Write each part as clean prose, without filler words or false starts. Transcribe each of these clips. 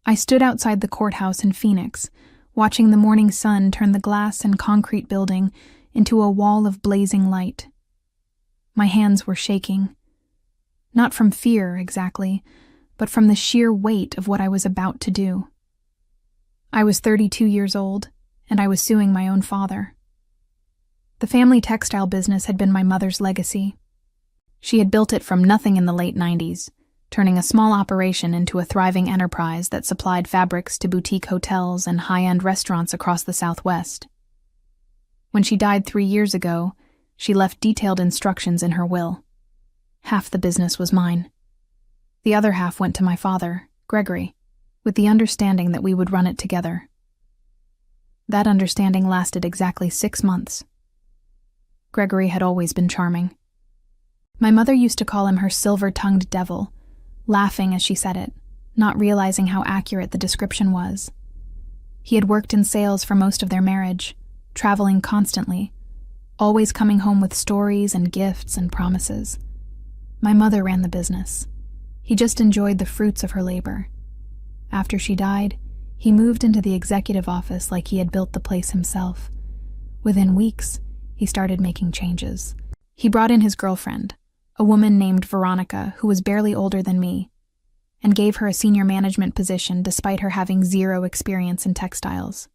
I stood outside the courthouse in Phoenix, watching the morning sun turn the glass and concrete building into a wall of blazing light. My hands were shaking. Not from fear, exactly, but from the sheer weight of what I was about to do. I was 32 years old, and I was suing my own father. The family textile business had been my mother's legacy. She had built it from nothing in the late 90s, turning a small operation into a thriving enterprise that supplied fabrics to boutique hotels and high-end restaurants across the Southwest. When she died 3 years ago, she left detailed instructions in her will. Half the business was mine. The other half went to my father, Gregory, with the understanding that we would run it together. That understanding lasted exactly 6 months. Gregory had always been charming. My mother used to call him her silver-tongued devil, laughing as she said it, not realizing how accurate the description was. He had worked in sales for most of their marriage, traveling constantly, always coming home with stories and gifts and promises. My mother ran the business. He just enjoyed the fruits of her labor. After she died, he moved into the executive office like he had built the place himself. Within weeks, he started making changes. He brought in his girlfriend, a woman named Veronica who was barely older than me, and gave her a senior management position despite her having 0 experience in textiles.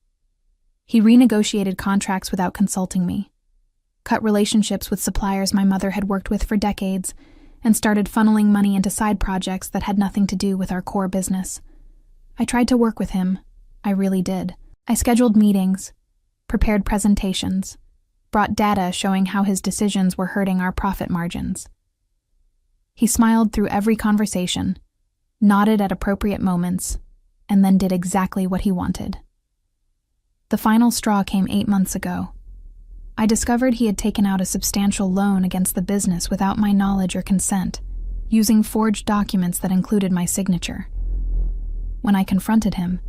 He renegotiated contracts without consulting me, cut relationships with suppliers my mother had worked with for decades, and started funneling money into side projects that had nothing to do with our core business. I tried to work with him. I really did. I scheduled meetings, prepared presentations, brought data showing how his decisions were hurting our profit margins. He smiled through every conversation, nodded at appropriate moments, and then did exactly what he wanted. The final straw came 8 months ago. I discovered he had taken out a substantial loan against the business without my knowledge or consent, using forged documents that included my signature. When I confronted him,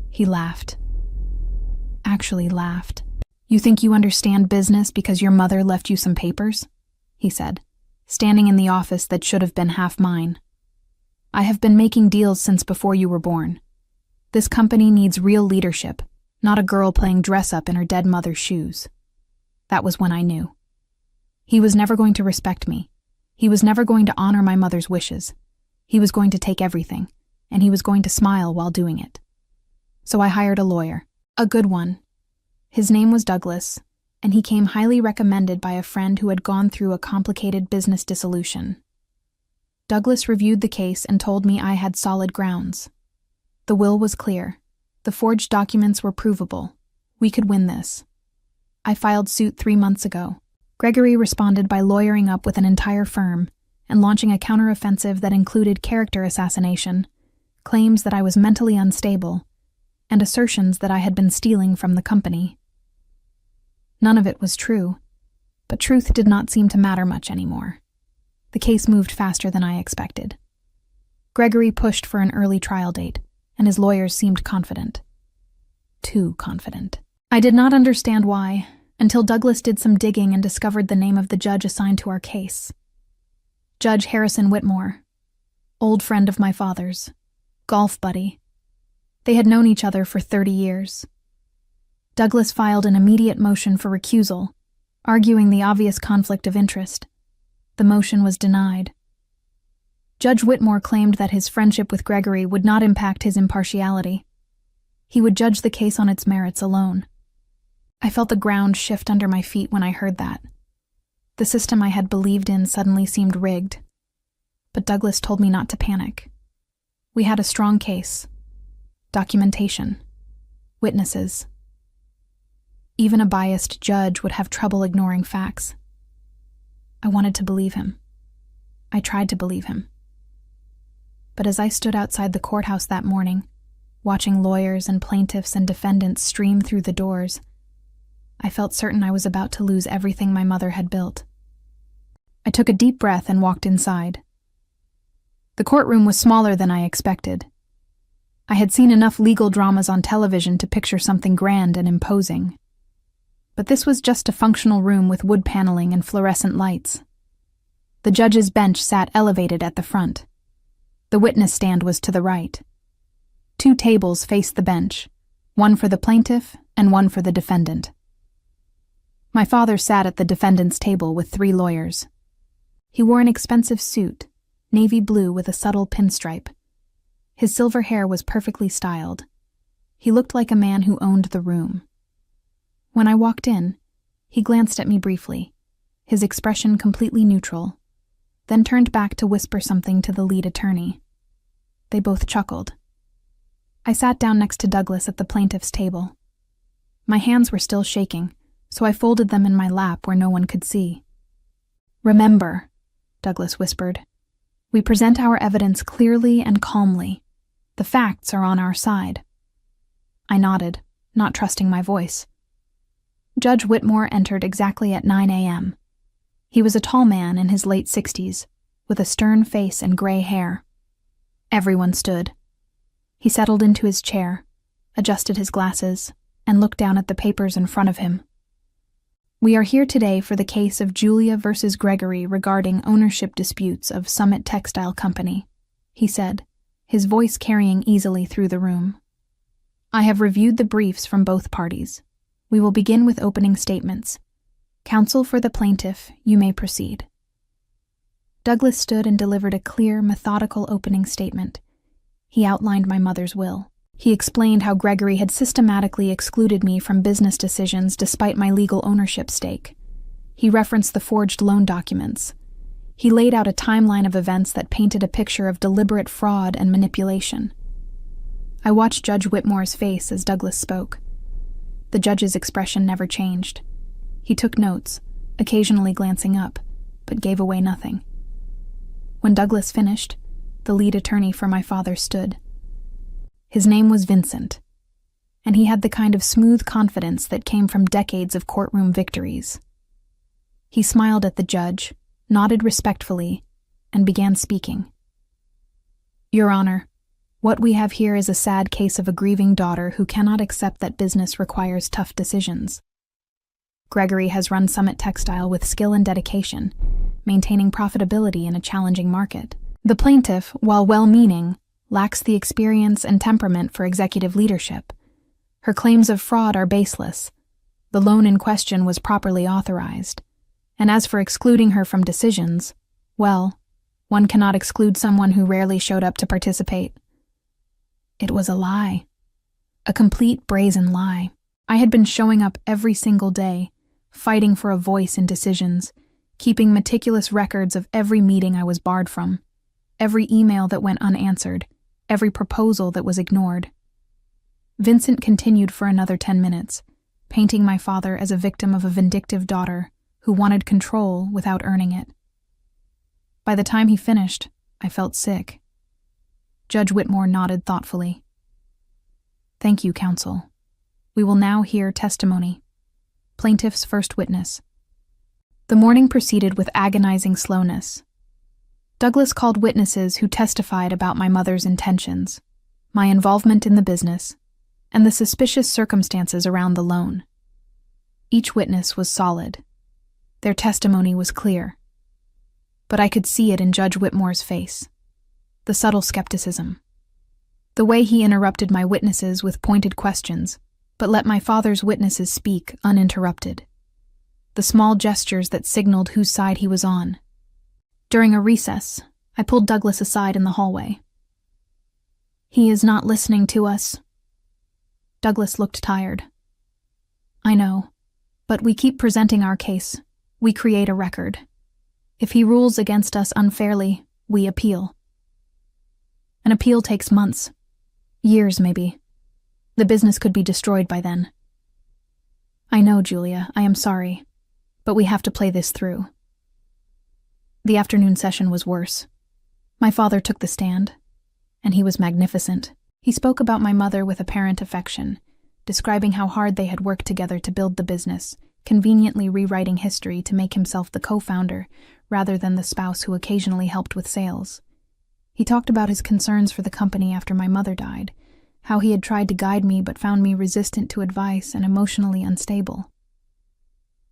he laughed. Actually laughed. "You think you understand business because your mother left you some papers?" he said, standing in the office that should have been half mine. "I have been making deals since before you were born. This company needs real leadership, not a girl playing dress-up in her dead mother's shoes." That was when I knew. He was never going to respect me. He was never going to honor my mother's wishes. He was going to take everything, and he was going to smile while doing it. So I hired a lawyer, a good one. His name was Douglas, and he came highly recommended by a friend who had gone through a complicated business dissolution. Douglas reviewed the case and told me I had solid grounds. The will was clear. The forged documents were provable. We could win this. I filed suit 3 months ago. Gregory responded by lawyering up with an entire firm and launching a counteroffensive that included character assassination, claims that I was mentally unstable, and assertions that I had been stealing from the company. None of it was true, but truth did not seem to matter much anymore. The case moved faster than I expected. Gregory pushed for an early trial date, and his lawyers seemed confident. Too confident. I did not understand why, until Douglas did some digging and discovered the name of the judge assigned to our case. Judge Harrison Whitmore, old friend of my father's, golf buddy. They had known each other for 30 years. Douglas filed an immediate motion for recusal, arguing the obvious conflict of interest. The motion was denied. Judge Whitmore claimed that his friendship with Gregory would not impact his impartiality. He would judge the case on its merits alone. I felt the ground shift under my feet when I heard that. The system I had believed in suddenly seemed rigged. But Douglas told me not to panic. We had a strong case. Documentation. Witnesses. Even a biased judge would have trouble ignoring facts. I wanted to believe him. I tried to believe him. But as I stood outside the courthouse that morning, watching lawyers and plaintiffs and defendants stream through the doors, I felt certain I was about to lose everything my mother had built. I took a deep breath and walked inside. The courtroom was smaller than I expected. I had seen enough legal dramas on television to picture something grand and imposing. But this was just a functional room with wood paneling and fluorescent lights. The judge's bench sat elevated at the front. The witness stand was to the right. 2 tables faced the bench, one for the plaintiff and one for the defendant. My father sat at the defendant's table with 3 lawyers. He wore an expensive suit, navy blue with a subtle pinstripe. His silver hair was perfectly styled. He looked like a man who owned the room. When I walked in, he glanced at me briefly, his expression completely neutral, then turned back to whisper something to the lead attorney. They both chuckled. I sat down next to Douglas at the plaintiff's table. My hands were still shaking, so I folded them in my lap where no one could see. "Remember," Douglas whispered, "we present our evidence clearly and calmly. The facts are on our side." I nodded, not trusting my voice. Judge Whitmore entered exactly at 9 a.m. He was a tall man in his late 60s, with a stern face and gray hair. Everyone stood. He settled into his chair, adjusted his glasses, and looked down at the papers in front of him. "We are here today for the case of Julia versus Gregory regarding ownership disputes of Summit Textile Company," he said, his voice carrying easily through the room. "I have reviewed the briefs from both parties. We will begin with opening statements. Counsel for the plaintiff, you may proceed." Douglas stood and delivered a clear, methodical opening statement. He outlined my mother's will. He explained how Gregory had systematically excluded me from business decisions despite my legal ownership stake. He referenced the forged loan documents. He laid out a timeline of events that painted a picture of deliberate fraud and manipulation. I watched Judge Whitmore's face as Douglas spoke. The judge's expression never changed. He took notes, occasionally glancing up, but gave away nothing. When Douglas finished, the lead attorney for my father stood. His name was Vincent, and he had the kind of smooth confidence that came from decades of courtroom victories. He smiled at the judge, nodded respectfully, and began speaking. "Your Honor, what we have here is a sad case of a grieving daughter who cannot accept that business requires tough decisions. Gregory has run Summit Textile with skill and dedication, maintaining profitability in a challenging market. The plaintiff, while well-meaning, lacks the experience and temperament for executive leadership. Her claims of fraud are baseless. The loan in question was properly authorized. And as for excluding her from decisions, well, one cannot exclude someone who rarely showed up to participate." It was a lie. A complete brazen lie. I had been showing up every single day, fighting for a voice in decisions, keeping meticulous records of every meeting I was barred from, every email that went unanswered, every proposal that was ignored. Vincent continued for another 10 minutes, painting my father as a victim of a vindictive daughter who wanted control without earning it. By the time he finished, I felt sick. Judge Whitmore nodded thoughtfully. "Thank you, counsel. We will now hear testimony. Plaintiff's first witness." The morning proceeded with agonizing slowness. Douglas called witnesses who testified about my mother's intentions, my involvement in the business, and the suspicious circumstances around the loan. Each witness was solid. Their testimony was clear. But I could see it in Judge Whitmore's face. The subtle skepticism. The way he interrupted my witnesses with pointed questions, but let my father's witnesses speak uninterrupted. The small gestures that signaled whose side he was on. During a recess, I pulled Douglas aside in the hallway. "He is not listening to us." Douglas looked tired. "I know, but we keep presenting our case. We create a record. If he rules against us unfairly, we appeal. An appeal takes months, years maybe. The business could be destroyed by then." "I know, Julia, I am sorry, but we have to play this through." The afternoon session was worse. My father took the stand, and he was magnificent. He spoke about my mother with apparent affection, describing how hard they had worked together to build the business, conveniently rewriting history to make himself the co-founder rather than the spouse who occasionally helped with sales. He talked about his concerns for the company after my mother died, how he had tried to guide me but found me resistant to advice and emotionally unstable.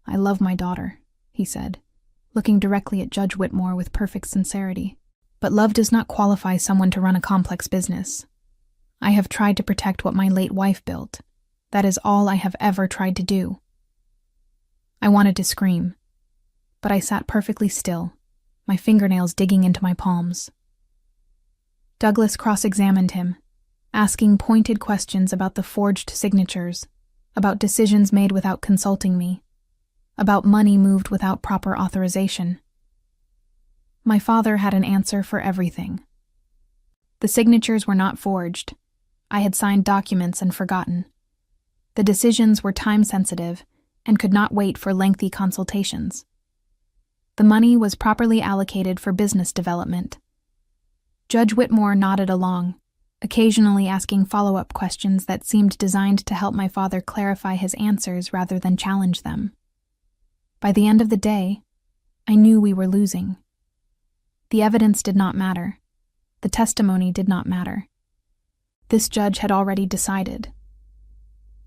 "I love my daughter," he said, looking directly at Judge Whitmore with perfect sincerity. "But love does not qualify someone to run a complex business. I have tried to protect what my late wife built. That is all I have ever tried to do." I wanted to scream, but I sat perfectly still, my fingernails digging into my palms. Douglas cross-examined him, asking pointed questions about the forged signatures, about decisions made without consulting me, about money moved without proper authorization. My father had an answer for everything. The signatures were not forged. I had signed documents and forgotten. The decisions were time-sensitive and could not wait for lengthy consultations. The money was properly allocated for business development. Judge Whitmore nodded along, occasionally asking follow-up questions that seemed designed to help my father clarify his answers rather than challenge them. By the end of the day, I knew we were losing. The evidence did not matter. The testimony did not matter. This judge had already decided.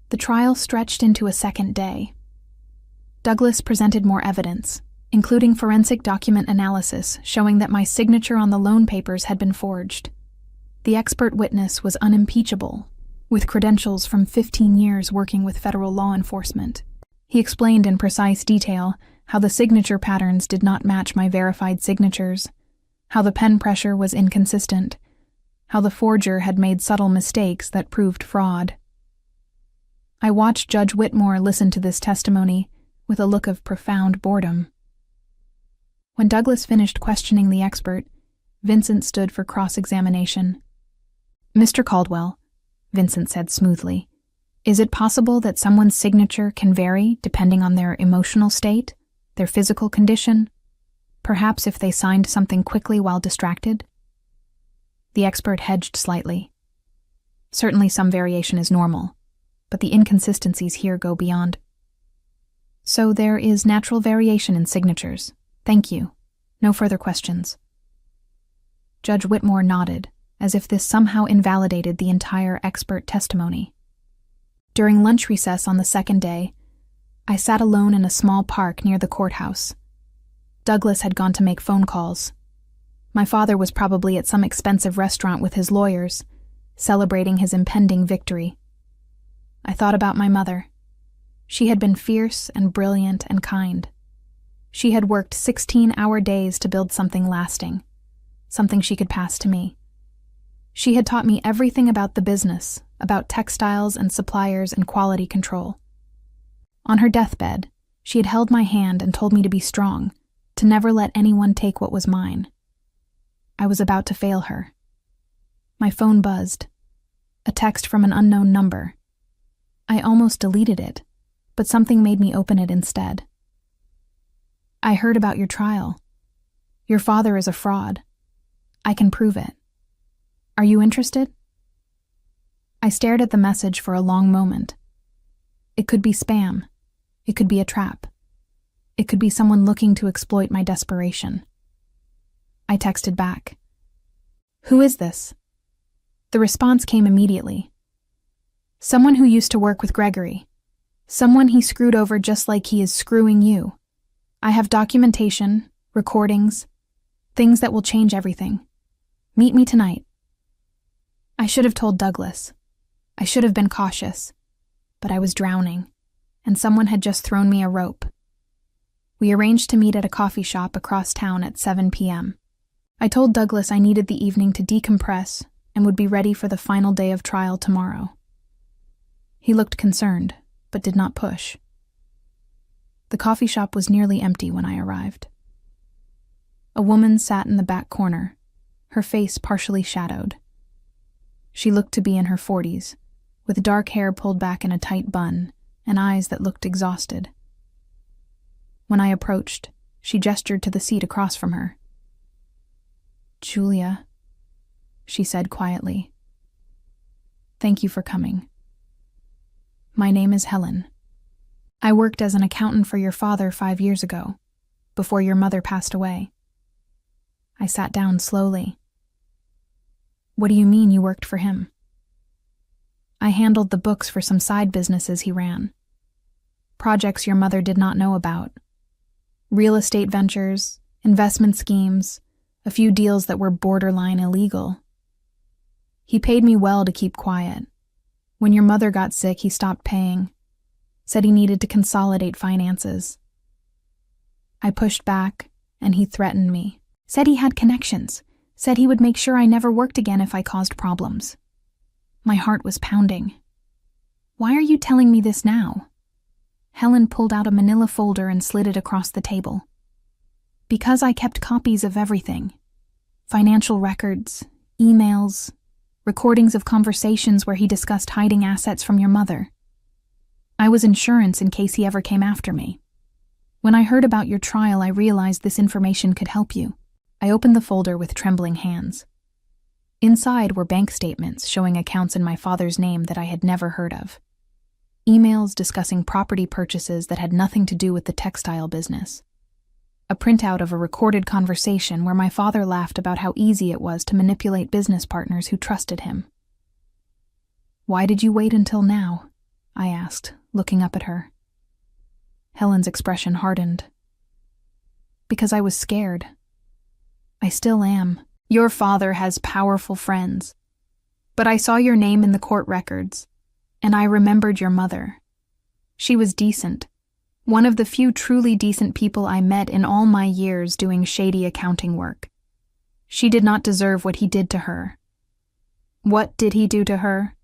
The trial stretched into a second day. Douglas presented more evidence, including forensic document analysis showing that my signature on the loan papers had been forged. The expert witness was unimpeachable, with credentials from 15 years working with federal law enforcement. He explained in precise detail how the signature patterns did not match my verified signatures, how the pen pressure was inconsistent, how the forger had made subtle mistakes that proved fraud. I watched Judge Whitmore listen to this testimony with a look of profound boredom. When Douglas finished questioning the expert, Vincent stood for cross-examination. "Mr. Caldwell," Vincent said smoothly, "is it possible that someone's signature can vary depending on their emotional state, their physical condition, perhaps if they signed something quickly while distracted?" The expert hedged slightly. "Certainly some variation is normal, but the inconsistencies here go beyond." "So there is natural variation in signatures. Thank you. No further questions." Judge Whitmore nodded, as if this somehow invalidated the entire expert testimony. During lunch recess on the second day, I sat alone in a small park near the courthouse. Douglas had gone to make phone calls. My father was probably at some expensive restaurant with his lawyers, celebrating his impending victory. I thought about my mother. She had been fierce and brilliant and kind. She had worked 16-hour days to build something lasting, something she could pass to me. She had taught me everything about the business, about textiles and suppliers and quality control. On her deathbed, she had held my hand and told me to be strong, to never let anyone take what was mine. I was about to fail her. My phone buzzed. A text from an unknown number. I almost deleted it, but something made me open it instead. "I heard about your trial. Your father is a fraud. I can prove it. Are you interested?" I stared at the message for a long moment. It could be spam. It could be a trap. It could be someone looking to exploit my desperation. I texted back. "Who is this?" The response came immediately. "Someone who used to work with Gregory. Someone he screwed over just like he is screwing you. I have documentation, recordings, things that will change everything. Meet me tonight." I should have told Douglas. I should have been cautious, but I was drowning, and someone had just thrown me a rope. We arranged to meet at a coffee shop across town at 7 p.m. I told Douglas I needed the evening to decompress and would be ready for the final day of trial tomorrow. He looked concerned, but did not push. The coffee shop was nearly empty when I arrived. A woman sat in the back corner, her face partially shadowed. She looked to be in her 40s, with dark hair pulled back in a tight bun and eyes that looked exhausted. When I approached, she gestured to the seat across from her. "Julia," she said quietly. "Thank you for coming. My name is Helen. I worked as an accountant for your father 5 years ago, before your mother passed away." I sat down slowly. "What do you mean you worked for him?" "I handled the books for some side businesses he ran. Projects your mother did not know about. Real estate ventures, investment schemes, a few deals that were borderline illegal." He paid me well to keep quiet. When your mother got sick, he stopped paying. Said he needed to consolidate finances. I pushed back, and he threatened me. Said he had connections. Said he would make sure I never worked again if I caused problems. My heart was pounding. Why are you telling me this now? Helen pulled out a manila folder and slid it across the table. Because I kept copies of everything. Financial records, emails, recordings of conversations where he discussed hiding assets from your mother. I was insurance in case he ever came after me. When I heard about your trial, I realized this information could help you. I opened the folder with trembling hands. Inside were bank statements showing accounts in my father's name that I had never heard of. Emails discussing property purchases that had nothing to do with the textile business. A printout of a recorded conversation where my father laughed about how easy it was to manipulate business partners who trusted him. Why did you wait until now? I asked, looking up at her. Helen's expression hardened. Because I was scared. I still am. Your father has powerful friends. But I saw your name in the court records, and I remembered your mother. She was decent. One of the few truly decent people I met in all my years doing shady accounting work. She did not deserve what he did to her. What did he do to her?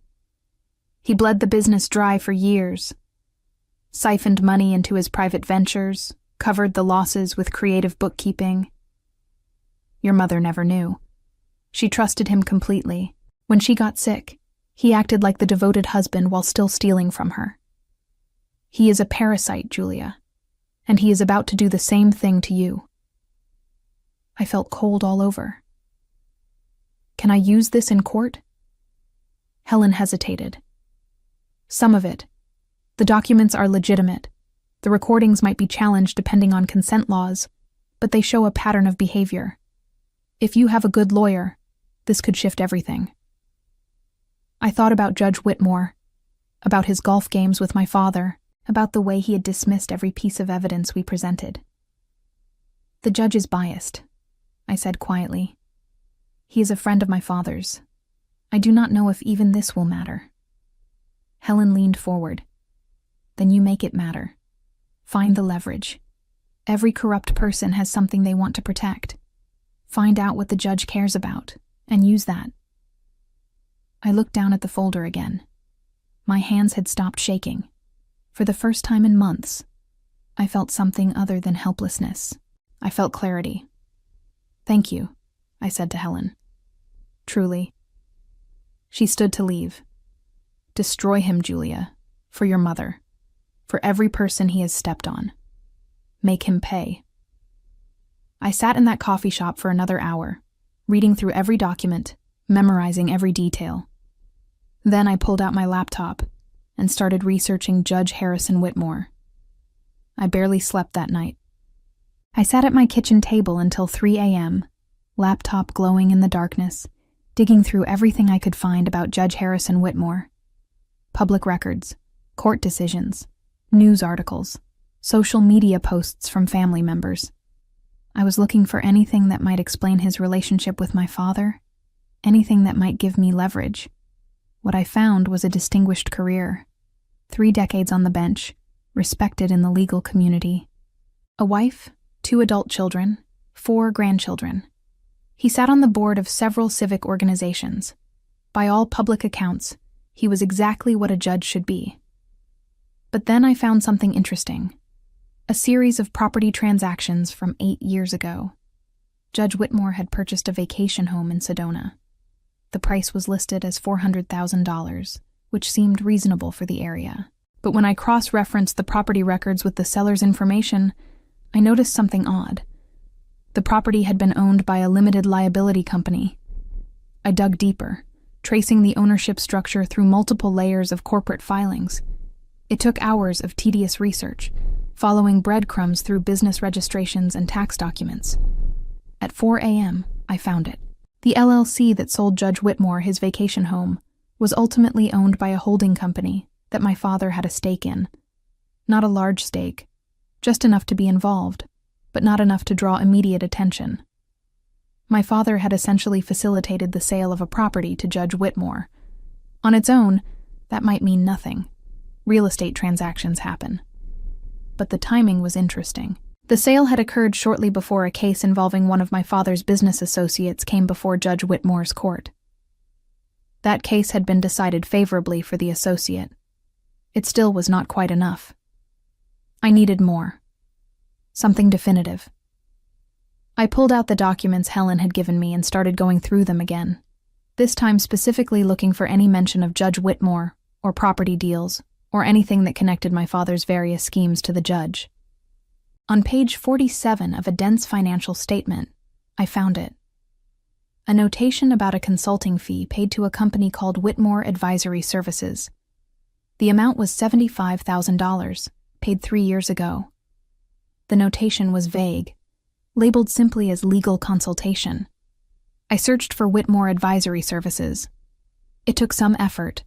He bled the business dry for years. Siphoned money into his private ventures, covered the losses with creative bookkeeping. Your mother never knew. She trusted him completely. When she got sick, he acted like the devoted husband while still stealing from her. He is a parasite, Julia, and he is about to do the same thing to you. I felt cold all over. Can I use this in court? Helen hesitated. Some of it. The documents are legitimate. The recordings might be challenged depending on consent laws, but they show a pattern of behavior. If you have a good lawyer, this could shift everything. I thought about Judge Whitmore, about his golf games with my father, about the way he had dismissed every piece of evidence we presented. The judge is biased, I said quietly. He is a friend of my father's. I do not know if even this will matter. Helen leaned forward. Then you make it matter. Find the leverage. Every corrupt person has something they want to protect. Find out what the judge cares about, and use that. I looked down at the folder again. My hands had stopped shaking. For the first time in months, I felt something other than helplessness. I felt clarity. Thank you, I said to Helen. Truly. She stood to leave. Destroy him, Julia, for your mother, for every person he has stepped on. Make him pay. I sat in that coffee shop for another hour, reading through every document, memorizing every detail. Then I pulled out my laptop and started researching Judge Harrison Whitmore. I barely slept that night. I sat at my kitchen table until 3 a.m., laptop glowing in the darkness, digging through everything I could find about Judge Harrison Whitmore. Public records, court decisions, news articles, social media posts from family members. I was looking for anything that might explain his relationship with my father, anything that might give me leverage. What I found was a distinguished career. 3 decades on the bench, respected in the legal community. A wife, 2 adult children, 4 grandchildren. He sat on the board of several civic organizations. By all public accounts, he was exactly what a judge should be. But then I found something interesting. A series of property transactions from 8 years ago. Judge Whitmore had purchased a vacation home in Sedona. The price was listed as $400,000, which seemed reasonable for the area. But when I cross-referenced the property records with the seller's information, I noticed something odd. The property had been owned by a limited liability company. I dug deeper, tracing the ownership structure through multiple layers of corporate filings. It took hours of tedious research, following breadcrumbs through business registrations and tax documents. At 4 a.m., I found it. The LLC that sold Judge Whitmore his vacation home was ultimately owned by a holding company that my father had a stake in. Not a large stake, just enough to be involved, but not enough to draw immediate attention. My father had essentially facilitated the sale of a property to Judge Whitmore. On its own, that might mean nothing. Real estate transactions happen. But the timing was interesting. The sale had occurred shortly before a case involving one of my father's business associates came before Judge Whitmore's court. That case had been decided favorably for the associate. It still was not quite enough. I needed more. Something definitive. I pulled out the documents Helen had given me and started going through them again, this time specifically looking for any mention of Judge Whitmore, or property deals, or anything that connected my father's various schemes to the judge. On page 47 of a dense financial statement, I found it. A notation about a consulting fee paid to a company called Whitmore Advisory Services. The amount was $75,000, paid 3 years ago. The notation was vague, labeled simply as legal consultation. I searched for Whitmore Advisory Services. It took some effort,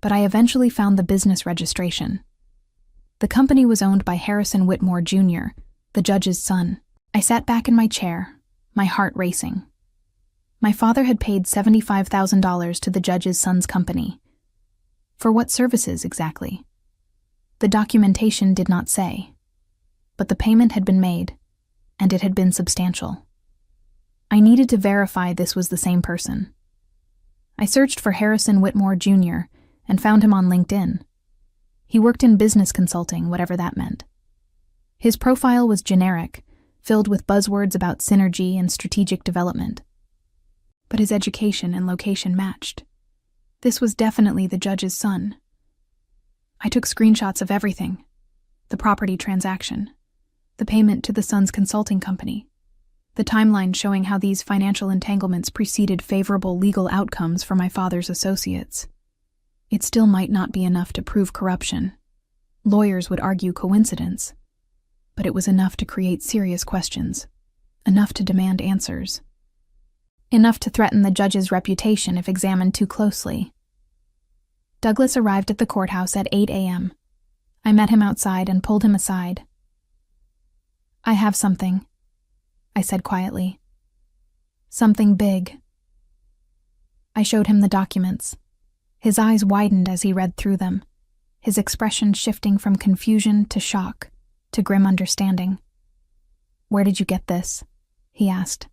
but I eventually found the business registration. The company was owned by Harrison Whitmore Jr., the judge's son. I sat back in my chair, my heart racing. My father had paid $75,000 to the judge's son's company. For what services exactly? The documentation did not say, but the payment had been made, and it had been substantial. I needed to verify this was the same person. I searched for Harrison Whitmore Jr. and found him on LinkedIn. He worked in business consulting, whatever that meant. His profile was generic, filled with buzzwords about synergy and strategic development. But his education and location matched. This was definitely the judge's son. I took screenshots of everything: the property transaction, the payment to the son's consulting company, the timeline showing how these financial entanglements preceded favorable legal outcomes for my father's associates. It still might not be enough to prove corruption. Lawyers would argue coincidence. But it was enough to create serious questions, enough to demand answers, enough to threaten the judge's reputation if examined too closely. Douglas arrived at the courthouse at 8 a.m. I met him outside and pulled him aside. "I have something," I said quietly. "Something big." I showed him the documents. His eyes widened as he read through them, his expression shifting from confusion to shock to grim understanding. "Where did you get this?" he asked.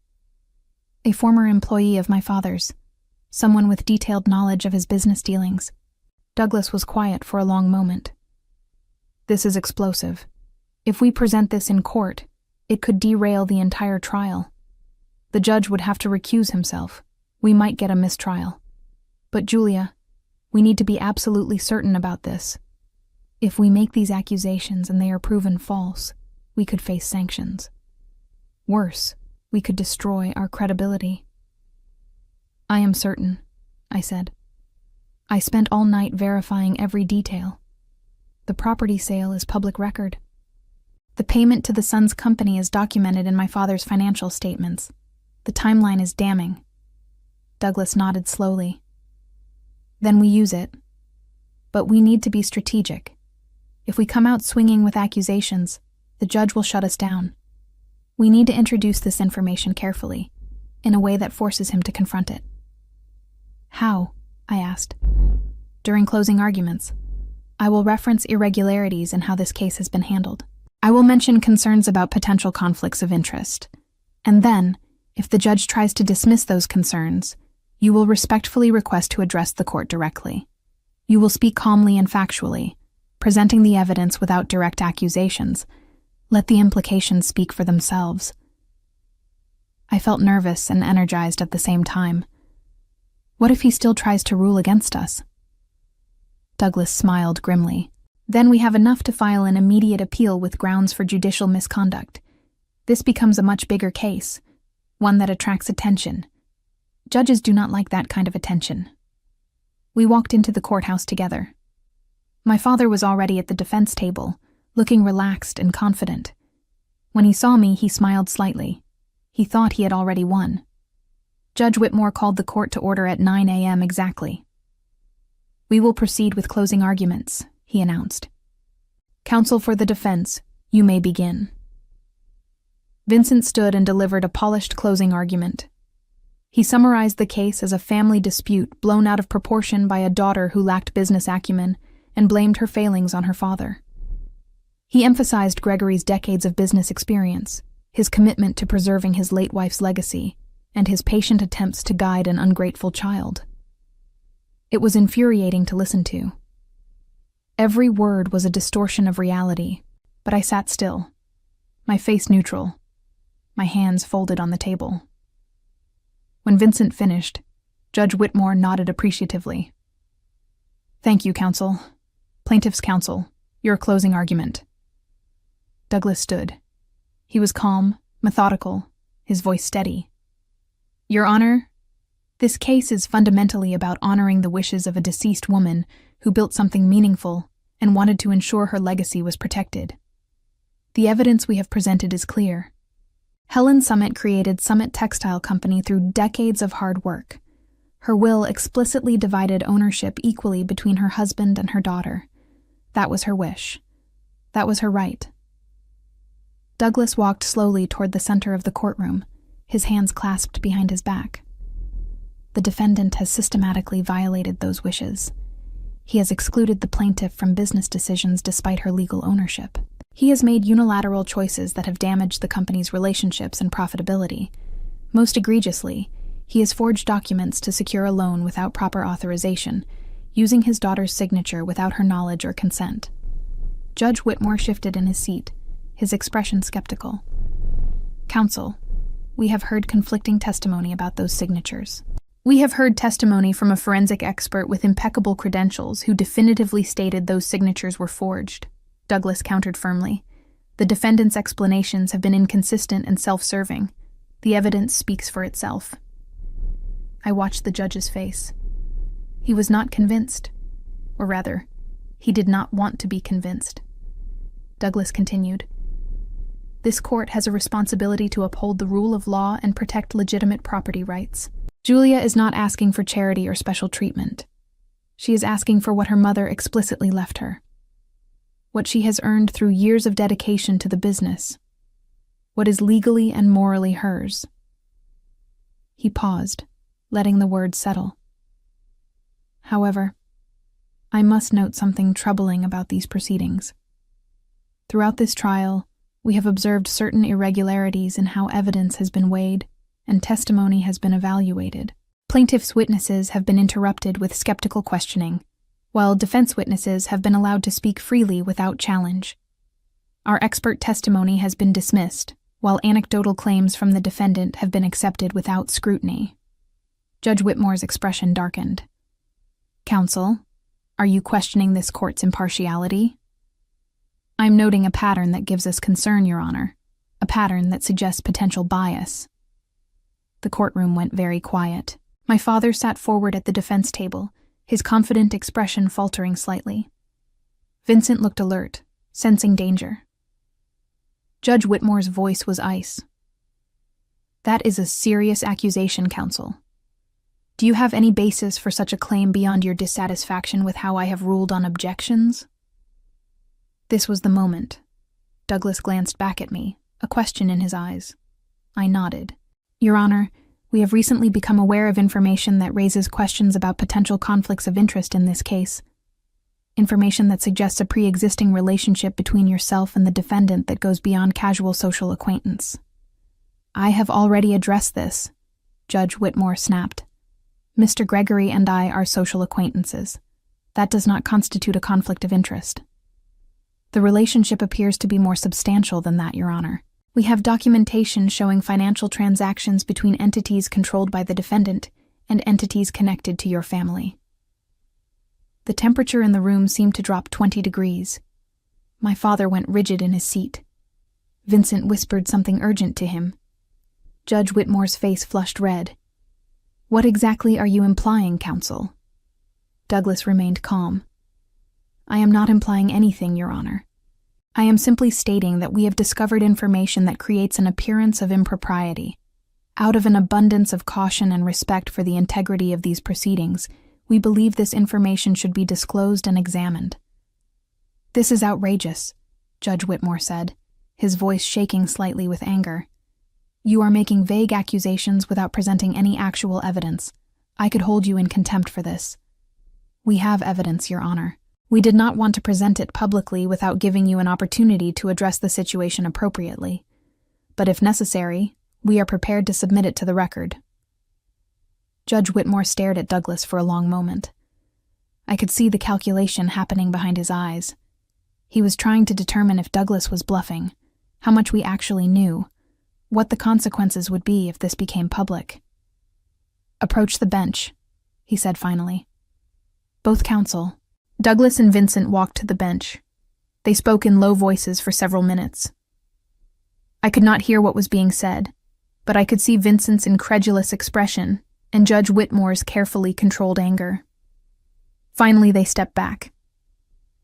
"A former employee of my father's, someone with detailed knowledge of his business dealings." Douglas was quiet for a long moment. "This is explosive. If we present this in court, it could derail the entire trial. The judge would have to recuse himself. We might get a mistrial. But Julia, we need to be absolutely certain about this. If we make these accusations and they are proven false, we could face sanctions. Worse, we could destroy our credibility." "I am certain," I said. "I spent all night verifying every detail. The property sale is public record. The payment to the son's company is documented in my father's financial statements. The timeline is damning." Douglas nodded slowly. "Then we use it. But we need to be strategic. If we come out swinging with accusations, the judge will shut us down. We need to introduce this information carefully, in a way that forces him to confront it." "How?" I asked. "During closing arguments, I will reference irregularities in how this case has been handled. I will mention concerns about potential conflicts of interest. And then, if the judge tries to dismiss those concerns, you will respectfully request to address the court directly. You will speak calmly and factually, presenting the evidence without direct accusations. Let the implications speak for themselves." I felt nervous and energized at the same time. What if he still tries to rule against us? Douglas smiled grimly. "Then we have enough to file an immediate appeal with grounds for judicial misconduct. This becomes a much bigger case, one that attracts attention. Judges do not like that kind of attention." We walked into the courthouse together. My father was already at the defense table, looking relaxed and confident. When he saw me, he smiled slightly. He thought he had already won. Judge Whitmore called the court to order at 9 a.m. exactly. "We will proceed with closing arguments," he announced. "Counsel for the defense, you may begin." Vincent stood and delivered a polished closing argument. He summarized the case as a family dispute blown out of proportion by a daughter who lacked business acumen and blamed her failings on her father. He emphasized Gregory's decades of business experience, his commitment to preserving his late wife's legacy, and his patient attempts to guide an ungrateful child. It was infuriating to listen to. Every word was a distortion of reality, but I sat still, my face neutral, my hands folded on the table. When Vincent finished, Judge Whitmore nodded appreciatively. "Thank you, counsel. Plaintiff's counsel, your closing argument." Douglas stood. He was calm, methodical, his voice steady. "Your Honor, this case is fundamentally about honoring the wishes of a deceased woman who built something meaningful and wanted to ensure her legacy was protected. The evidence we have presented is clear. Helen Summit created Summit Textile Company through decades of hard work. Her will explicitly divided ownership equally between her husband and her daughter. That was her wish. That was her right." Douglas walked slowly toward the center of the courtroom, his hands clasped behind his back. "The defendant has systematically violated those wishes. He has excluded the plaintiff from business decisions despite her legal ownership. He has made unilateral choices that have damaged the company's relationships and profitability. Most egregiously, he has forged documents to secure a loan without proper authorization, using his daughter's signature without her knowledge or consent." Judge Whitmore shifted in his seat, his expression skeptical. "Counsel, we have heard conflicting testimony about those signatures. We have heard testimony from a forensic expert with impeccable credentials who definitively stated those signatures were forged," Douglas countered firmly. "The defendant's explanations have been inconsistent and self-serving. The evidence speaks for itself." I watched the judge's face. He was not convinced. Or rather, he did not want to be convinced. Douglas continued. "This court has a responsibility to uphold the rule of law and protect legitimate property rights. Julia is not asking for charity or special treatment. She is asking for what her mother explicitly left her. What she has earned through years of dedication to the business. What is legally and morally hers." He paused, letting the words settle. "However, I must note something troubling about these proceedings. Throughout this trial, we have observed certain irregularities in how evidence has been weighed and testimony has been evaluated. Plaintiff's witnesses have been interrupted with skeptical questioning, while defense witnesses have been allowed to speak freely without challenge. Our expert testimony has been dismissed, while anecdotal claims from the defendant have been accepted without scrutiny." Judge Whitmore's expression darkened. "Counsel, are you questioning this court's impartiality?" "I'm noting a pattern that gives us concern, Your Honor, a pattern that suggests potential bias." The courtroom went very quiet. My father sat forward at the defense table, his confident expression faltering slightly. Vincent looked alert, sensing danger. Judge Whitmore's voice was ice. "That is a serious accusation, counsel. Do you have any basis for such a claim beyond your dissatisfaction with how I have ruled on objections?" This was the moment. Douglas glanced back at me, a question in his eyes. I nodded. "Your Honor, we have recently become aware of information that raises questions about potential conflicts of interest in this case. Information that suggests a pre-existing relationship between yourself and the defendant that goes beyond casual social acquaintance." "I have already addressed this," Judge Whitmore snapped. "Mr. Gregory and I are social acquaintances. That does not constitute a conflict of interest." "The relationship appears to be more substantial than that, Your Honor. We have documentation showing financial transactions between entities controlled by the defendant and entities connected to your family." The temperature in the room seemed to drop 20 degrees. My father went rigid in his seat. Vincent whispered something urgent to him. Judge Whitmore's face flushed red. "What exactly are you implying, counsel?" Douglas remained calm. "I am not implying anything, Your Honor. I am simply stating that we have discovered information that creates an appearance of impropriety. Out of an abundance of caution and respect for the integrity of these proceedings, we believe this information should be disclosed and examined." "This is outrageous," Judge Whitmore said, his voice shaking slightly with anger. You are making vague accusations without presenting any actual evidence. I could hold you in contempt for this. We have evidence, Your Honor. We did not want to present it publicly without giving you an opportunity to address the situation appropriately. But if necessary, we are prepared to submit it to the record. Judge Whitmore stared at Douglas for a long moment. I could see the calculation happening behind his eyes. He was trying to determine if Douglas was bluffing, how much we actually knew, what the consequences would be if this became public. "Approach the bench," he said finally. Both counsel, Douglas and Vincent, walked to the bench. They spoke in low voices for several minutes. I could not hear what was being said, but I could see Vincent's incredulous expression and Judge Whitmore's carefully controlled anger. Finally, they stepped back.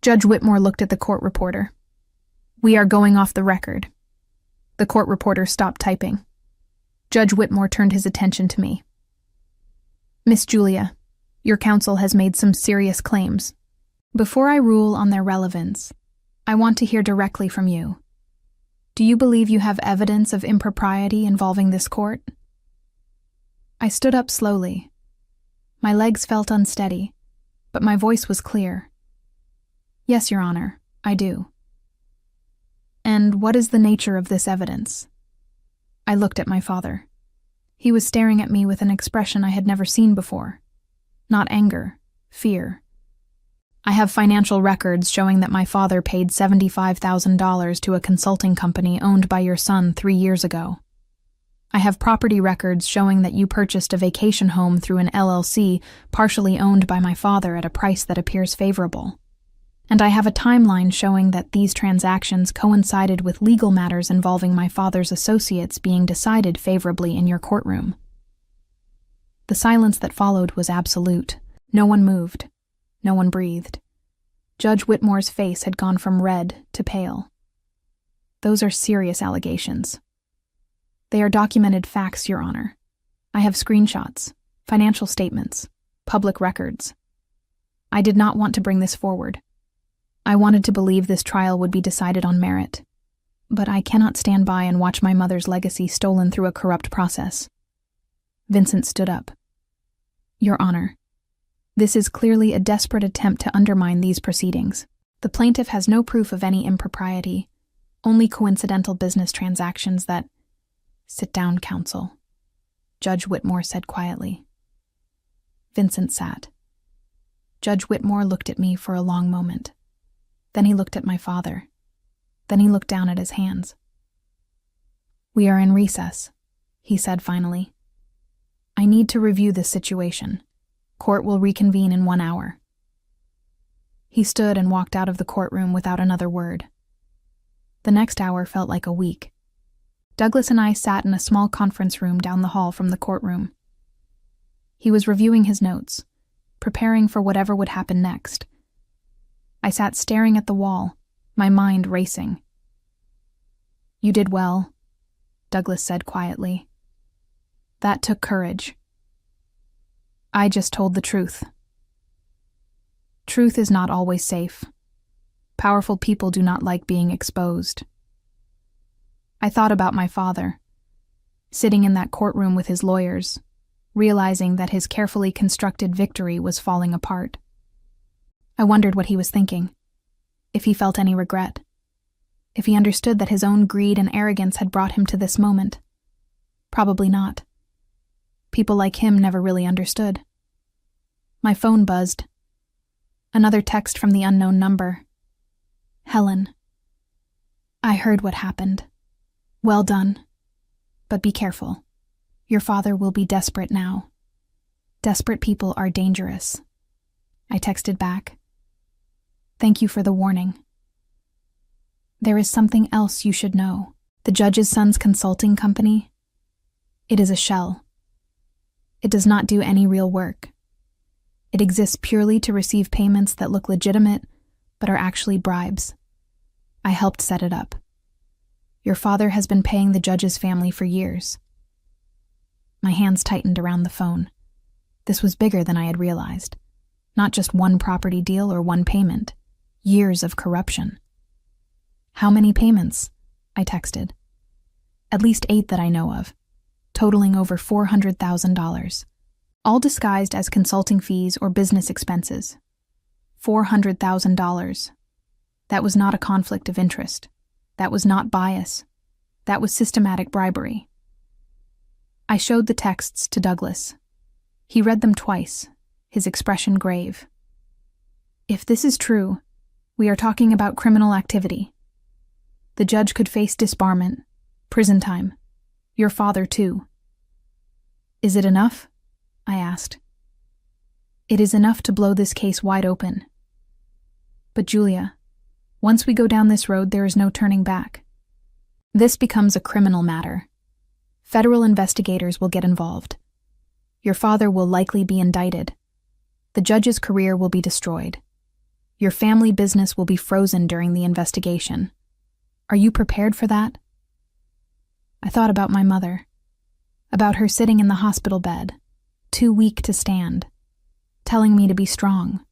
Judge Whitmore looked at the court reporter. "We are going off the record." The court reporter stopped typing. Judge Whitmore turned his attention to me. "Miss Julia, your counsel has made some serious claims. Before I rule on their relevance, I want to hear directly from you. Do you believe you have evidence of impropriety involving this court?" I stood up slowly. My legs felt unsteady, but my voice was clear. "Yes, Your Honor, I do." "And what is the nature of this evidence?" I looked at my father. He was staring at me with an expression I had never seen before. Not anger, fear. "I have financial records showing that my father paid $75,000 to a consulting company owned by your son 3 years ago. I have property records showing that you purchased a vacation home through an LLC partially owned by my father at a price that appears favorable. And I have a timeline showing that these transactions coincided with legal matters involving my father's associates being decided favorably in your courtroom." The silence that followed was absolute. No one moved. No one breathed. Judge Whitmore's face had gone from red to pale. "Those are serious allegations." "They are documented facts, Your Honor. I have screenshots, financial statements, public records. I did not want to bring this forward. I wanted to believe this trial would be decided on merit. But I cannot stand by and watch my mother's legacy stolen through a corrupt process." Vincent stood up. "Your Honor, this is clearly a desperate attempt to undermine these proceedings. The plaintiff has no proof of any impropriety, only coincidental business transactions that—" "Sit down, counsel," Judge Whitmore said quietly. Vincent sat. Judge Whitmore looked at me for a long moment. Then he looked at my father. Then he looked down at his hands. "We are in recess," he said finally. "I need to review this situation. Court will reconvene in 1 hour." He stood and walked out of the courtroom without another word. The next hour felt like a week. Douglas and I sat in a small conference room down the hall from the courtroom. He was reviewing his notes, preparing for whatever would happen next. I sat staring at the wall, my mind racing. "You did well," Douglas said quietly. "That took courage. I just told the truth. Truth is not always safe. Powerful people do not like being exposed." I thought about my father, sitting in that courtroom with his lawyers, realizing that his carefully constructed victory was falling apart. I wondered what he was thinking, if he felt any regret, if he understood that his own greed and arrogance had brought him to this moment. Probably not. People like him never really understood. My phone buzzed. Another text from the unknown number. "Helen. I heard what happened. Well done. But be careful. Your father will be desperate now. Desperate people are dangerous." I texted back. "Thank you for the warning. There is something else you should know. The judge's son's consulting company, it is a shell. It does not do any real work. It exists purely to receive payments that look legitimate, but are actually bribes. I helped set it up. Your father has been paying the judge's family for years." My hands tightened around the phone. This was bigger than I had realized. Not just one property deal or one payment. Years of corruption. "How many payments?" I texted. At least 8 that I know of, totaling over $400,000, all disguised as consulting fees or business expenses. $400,000. That was not a conflict of interest. That was not bias. That was systematic bribery. I showed the texts to Douglas. He read them twice, his expression grave. If this is true, we are talking about criminal activity. The judge could face disbarment, prison time. Your father, too. Is it enough? I asked. It is enough to blow this case wide open. But Julia, once we go down this road, there is no turning back. This becomes a criminal matter. Federal investigators will get involved. Your father will likely be indicted. The judge's career will be destroyed. Your family business will be frozen during the investigation. Are you prepared for that? I thought about my mother, about her sitting in the hospital bed, too weak to stand, telling me to be strong,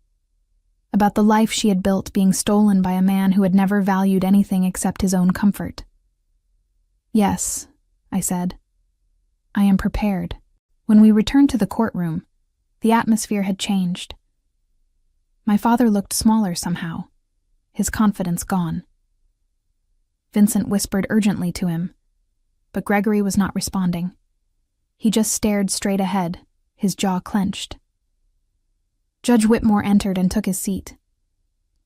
about the life she had built being stolen by a man who had never valued anything except his own comfort. Yes, I said. I am prepared. When we returned to the courtroom, the atmosphere had changed. My father looked smaller somehow, his confidence gone. Vincent whispered urgently to him, but Gregory was not responding. He just stared straight ahead, his jaw clenched. Judge Whitmore entered and took his seat.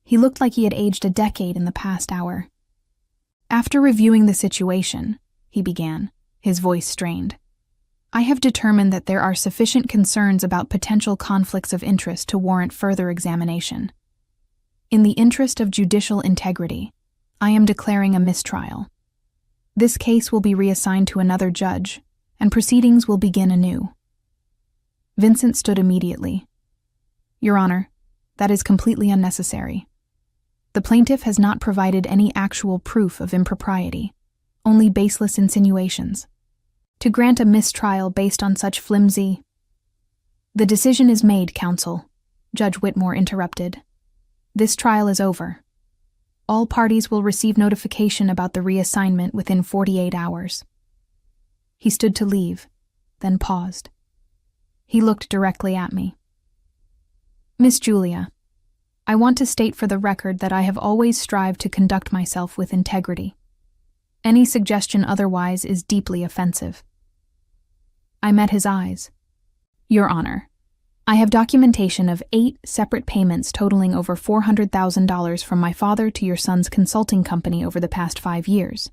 He looked like he had aged a decade in the past hour. After reviewing the situation, he began, his voice strained, I have determined that there are sufficient concerns about potential conflicts of interest to warrant further examination. In the interest of judicial integrity, I am declaring a mistrial. This case will be reassigned to another judge, and proceedings will begin anew. Vincent stood immediately. Your Honor, that is completely unnecessary. The plaintiff has not provided any actual proof of impropriety, only baseless insinuations. To grant a mistrial based on such flimsy— The decision is made, counsel, Judge Whitmore interrupted. This trial is over. All parties will receive notification about the reassignment within 48 hours. He stood to leave, then paused. He looked directly at me. Miss Julia, I want to state for the record that I have always strived to conduct myself with integrity. Any suggestion otherwise is deeply offensive. I met his eyes. Your Honor, I have documentation of 8 separate payments totaling over $400,000 from my father to your son's consulting company over the past 5 years.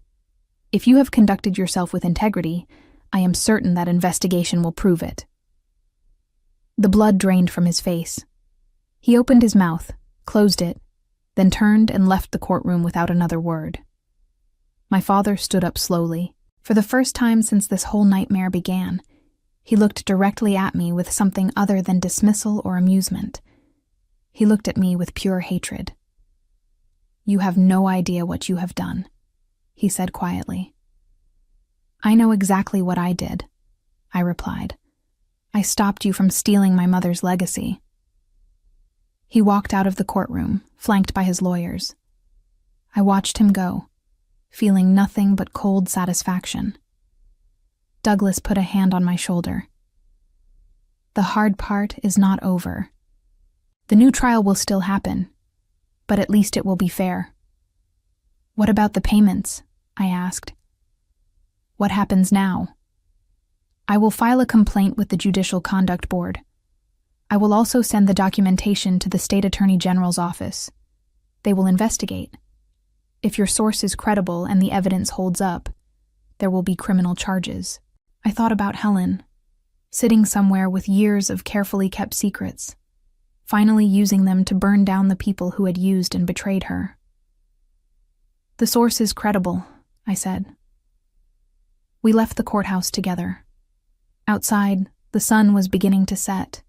If you have conducted yourself with integrity, I am certain that investigation will prove it. The blood drained from his face. He opened his mouth, closed it, then turned and left the courtroom without another word. My father stood up slowly. For the first time since this whole nightmare began, he looked directly at me with something other than dismissal or amusement. He looked at me with pure hatred. You have no idea what you have done, he said quietly. I know exactly what I did, I replied. I stopped you from stealing my mother's legacy. He walked out of the courtroom, flanked by his lawyers. I watched him go, feeling nothing but cold satisfaction. Douglas put a hand on my shoulder. The hard part is not over. The new trial will still happen, but at least it will be fair. What about the payments? I asked. What happens now? I will file a complaint with the Judicial Conduct Board. I will also send the documentation to the State Attorney General's office. They will investigate. If your source is credible and the evidence holds up, there will be criminal charges. I thought about Helen, sitting somewhere with years of carefully kept secrets, finally using them to burn down the people who had used and betrayed her. The source is credible, I said. We left the courthouse together. Outside, the sun was beginning to set,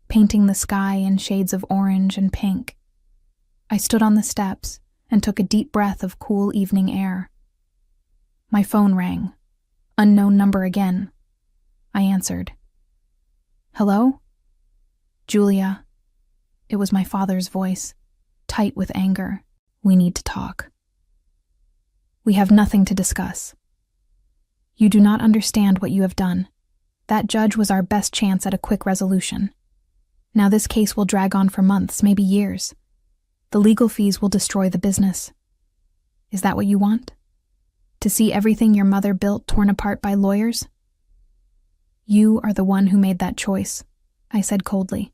painting the sky in shades of orange and pink. I stood on the steps and took a deep breath of cool evening air. My phone rang. Unknown number again. I answered. Hello? Julia. It was my father's voice, tight with anger. We need to talk. We have nothing to discuss. You do not understand what you have done. That judge was our best chance at a quick resolution. Now this case will drag on for months, maybe years. The legal fees will destroy the business. Is that what you want? To see everything your mother built torn apart by lawyers? You are the one who made that choice, I said coldly.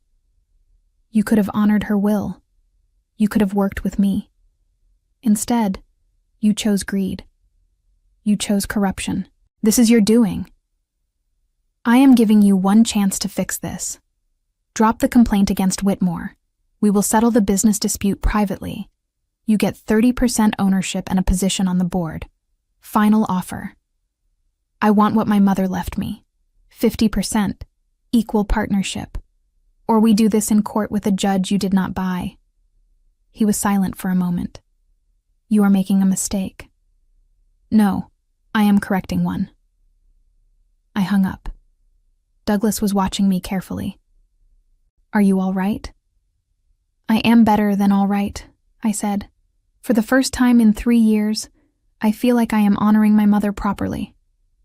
You could have honored her will. You could have worked with me. Instead, you chose greed. You chose corruption. This is your doing. I am giving you one chance to fix this. Drop the complaint against Whitmore. We will settle the business dispute privately. You get 30% ownership and a position on the board. Final offer. I want what my mother left me. 50%. Equal partnership. Or we do this in court with a judge you did not buy. He was silent for a moment. You are making a mistake. No, I am correcting one. I hung up. Douglas was watching me carefully. Are you all right? I am better than all right, I said. For the first time in 3 years, I feel like I am honoring my mother properly.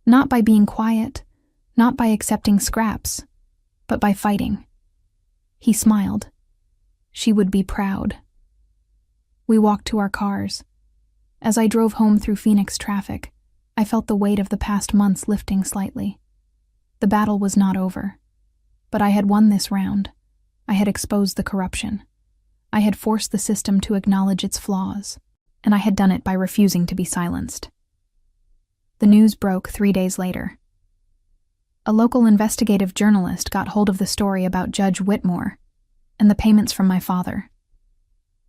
Not by being quiet, not by accepting scraps, but by fighting. He smiled. She would be proud. We walked to our cars. As I drove home through Phoenix traffic, I felt the weight of the past months lifting slightly. The battle was not over, but I had won this round. I had exposed the corruption. I had forced the system to acknowledge its flaws, and I had done it by refusing to be silenced. The news broke 3 days later. A local investigative journalist got hold of the story about Judge Whitmore and the payments from my father.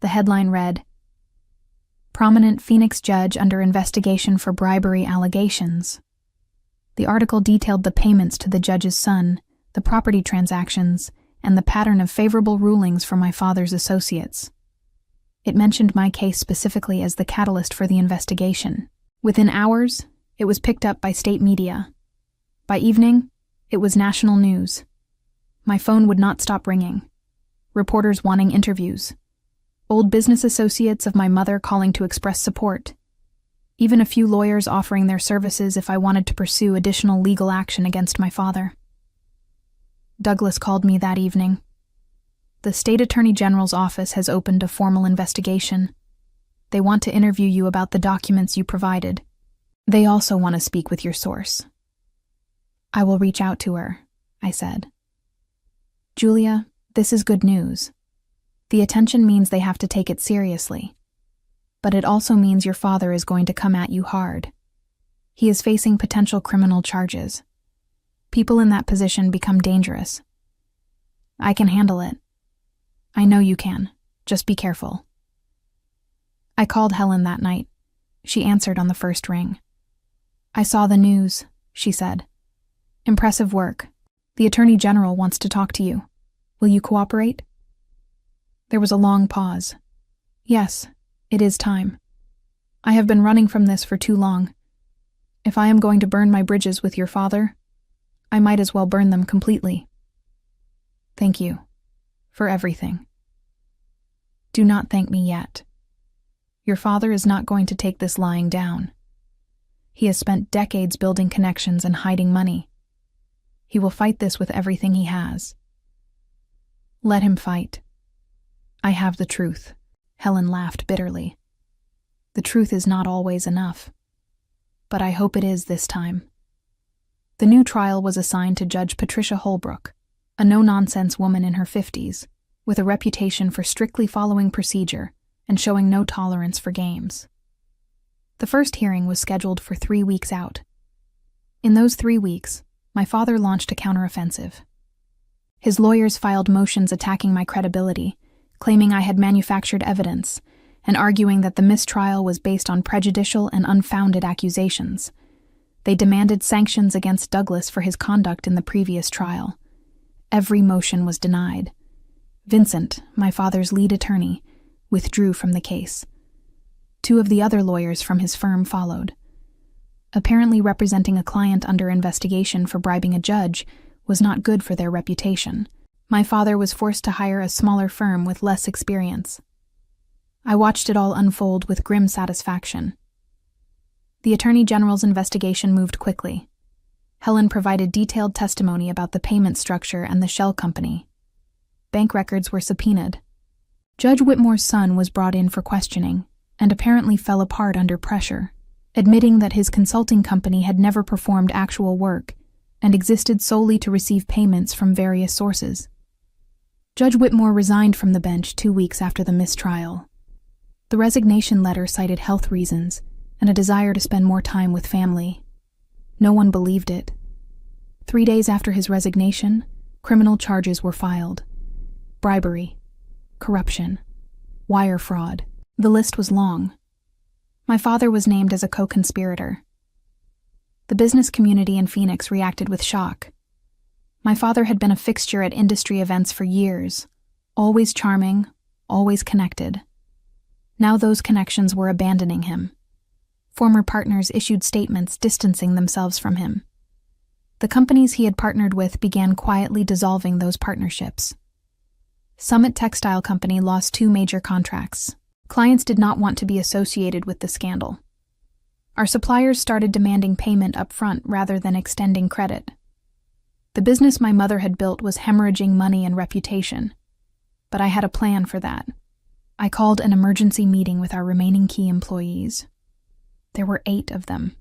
The headline read, "Prominent Phoenix judge under investigation for bribery allegations." The article detailed the payments to the judge's son, the property transactions, and the pattern of favorable rulings from my father's associates. It mentioned my case specifically as the catalyst for the investigation. Within hours, it was picked up by state media. By evening, it was national news. My phone would not stop ringing. Reporters wanting interviews. Old business associates of my mother calling to express support. Even a few lawyers offering their services if I wanted to pursue additional legal action against my father. Douglas called me that evening. The State Attorney General's office has opened a formal investigation. They want to interview you about the documents you provided. They also want to speak with your source. I will reach out to her, I said. Julia, this is good news. The attention means they have to take it seriously. But it also means your father is going to come at you hard. He is facing potential criminal charges. People in that position become dangerous. I can handle it. I know you can. Just be careful. I called Helen that night. She answered on the first ring. I saw the news, she said. Impressive work. The Attorney General wants to talk to you. Will you cooperate? There was a long pause. Yes, it is time. I have been running from this for too long. If I am going to burn my bridges with your father, I might as well burn them completely. Thank you for everything. Do not thank me yet. Your father is not going to take this lying down. He has spent decades building connections and hiding money. He will fight this with everything he has. Let him fight. I have the truth. Helen laughed bitterly. The truth is not always enough. But I hope it is this time. The new trial was assigned to Judge Patricia Holbrook, a no-nonsense woman in her 50s, with a reputation for strictly following procedure and showing no tolerance for games. The first hearing was scheduled for 3 weeks out. In those 3 weeks, my father launched a counteroffensive. His lawyers filed motions attacking my credibility, claiming I had manufactured evidence, and arguing that the mistrial was based on prejudicial and unfounded accusations. They demanded sanctions against Douglas for his conduct in the previous trial. Every motion was denied. Vincent, my father's lead attorney, withdrew from the case. 2 of the other lawyers from his firm followed. Apparently representing a client under investigation for bribing a judge was not good for their reputation. My father was forced to hire a smaller firm with less experience. I watched it all unfold with grim satisfaction. The Attorney General's investigation moved quickly. Helen provided detailed testimony about the payment structure and the shell company. Bank records were subpoenaed. Judge Whitmore's son was brought in for questioning and apparently fell apart under pressure, admitting that his consulting company had never performed actual work and existed solely to receive payments from various sources. Judge Whitmore resigned from the bench 2 weeks after the mistrial. The resignation letter cited health reasons and a desire to spend more time with family. No one believed it. 3 days after his resignation, criminal charges were filed. Bribery, corruption, wire fraud. The list was long. My father was named as a co-conspirator. The business community in Phoenix reacted with shock. My father had been a fixture at industry events for years, always charming, always connected. Now those connections were abandoning him. Former partners issued statements distancing themselves from him. The companies he had partnered with began quietly dissolving those partnerships. Summit Textile Company lost 2 major contracts. Clients did not want to be associated with the scandal. Our suppliers started demanding payment up front rather than extending credit. The business my mother had built was hemorrhaging money and reputation, but I had a plan for that. I called an emergency meeting with our remaining key employees. There were 8 of them,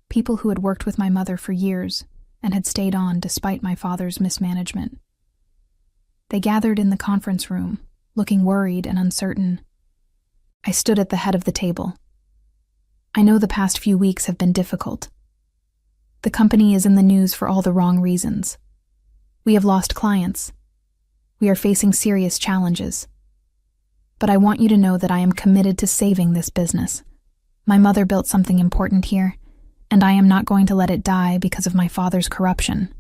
people who had worked with my mother for years and had stayed on despite my father's mismanagement. They gathered in the conference room, looking worried and uncertain. I stood at the head of the table. I know the past few weeks have been difficult. The company is in the news for all the wrong reasons. We have lost clients. We are facing serious challenges. But I want you to know that I am committed to saving this business. My mother built something important here, and I am not going to let it die because of my father's corruption.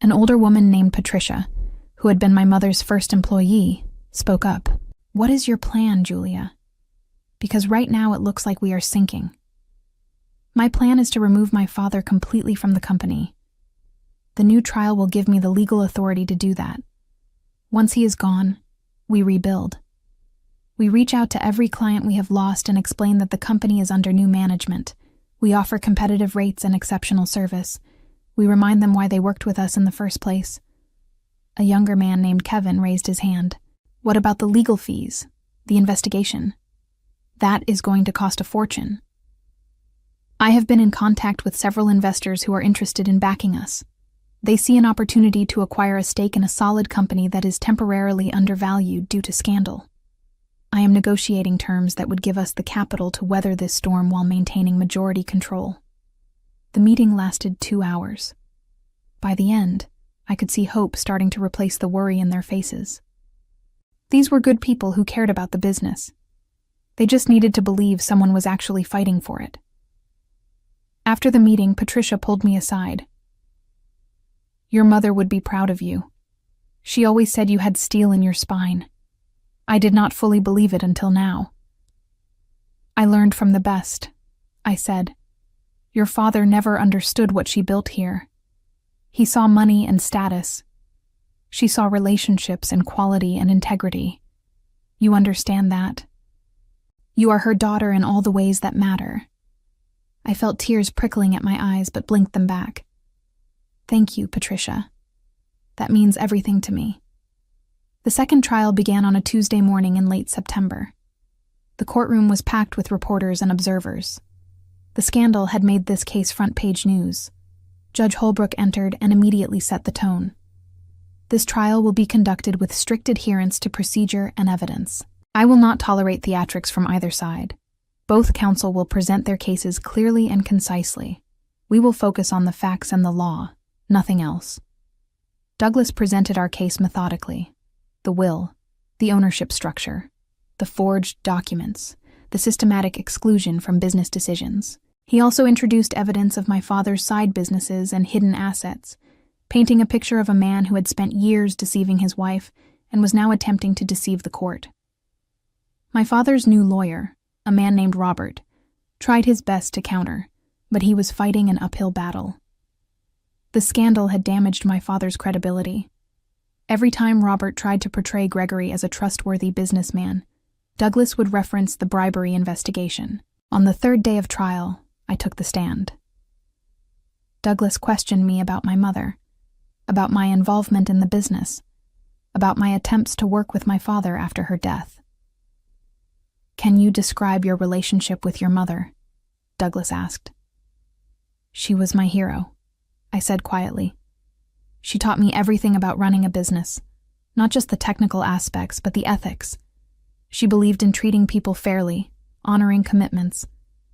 An older woman named Patricia, who had been my mother's first employee, spoke up. "What is your plan, Julia? Because right now it looks like we are sinking." "My plan is to remove my father completely from the company. The new trial will give me the legal authority to do that. Once he is gone, we rebuild. We reach out to every client we have lost and explain that the company is under new management. We offer competitive rates and exceptional service. We remind them why they worked with us in the first place." A younger man named Kevin raised his hand. "What about the legal fees? The investigation? That is going to cost a fortune." "I have been in contact with several investors who are interested in backing us. They see an opportunity to acquire a stake in a solid company that is temporarily undervalued due to scandal. I am negotiating terms that would give us the capital to weather this storm while maintaining majority control." The meeting lasted 2 hours. By the end, I could see hope starting to replace the worry in their faces. These were good people who cared about the business. They just needed to believe someone was actually fighting for it. After the meeting, Patricia pulled me aside. "Your mother would be proud of you. She always said you had steel in your spine. I did not fully believe it until now." "I learned from the best," I said. "Your father never understood what she built here. He saw money and status. She saw relationships and quality and integrity. You understand that? You are her daughter in all the ways that matter." I felt tears prickling at my eyes but blinked them back. "Thank you, Patricia. That means everything to me." The second trial began on a Tuesday morning in late September. The courtroom was packed with reporters and observers. The scandal had made this case front-page news. Judge Holbrook entered and immediately set the tone. "This trial will be conducted with strict adherence to procedure and evidence. I will not tolerate theatrics from either side. Both counsel will present their cases clearly and concisely. We will focus on the facts and the law, nothing else." Douglas presented our case methodically. The will, the ownership structure, the forged documents, the systematic exclusion from business decisions. He also introduced evidence of my father's side businesses and hidden assets, painting a picture of a man who had spent years deceiving his wife and was now attempting to deceive the court. My father's new lawyer, a man named Robert, tried his best to counter, but he was fighting an uphill battle. The scandal had damaged my father's credibility. Every time Robert tried to portray Gregory as a trustworthy businessman, Douglas would reference the bribery investigation. On the third day of trial, I took the stand. Douglas questioned me about my mother, about my involvement in the business, about my attempts to work with my father after her death. "Can you describe your relationship with your mother?" Douglas asked. "She was my hero," I said quietly. "She taught me everything about running a business, not just the technical aspects, but the ethics. She believed in treating people fairly, honoring commitments,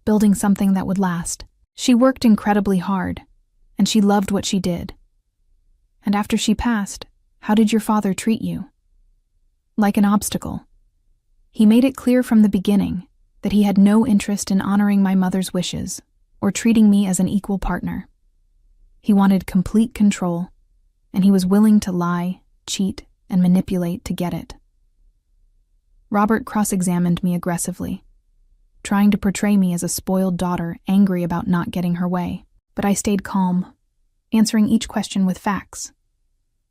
building something that would last. She worked incredibly hard, and she loved what she did. And after she passed, how did your father treat you?" "Like an obstacle. He made it clear from the beginning that he had no interest in honoring my mother's wishes or treating me as an equal partner. He wanted complete control, and he was willing to lie, cheat, and manipulate to get it." Robert cross-examined me aggressively, trying to portray me as a spoiled daughter angry about not getting her way. But I stayed calm, answering each question with facts.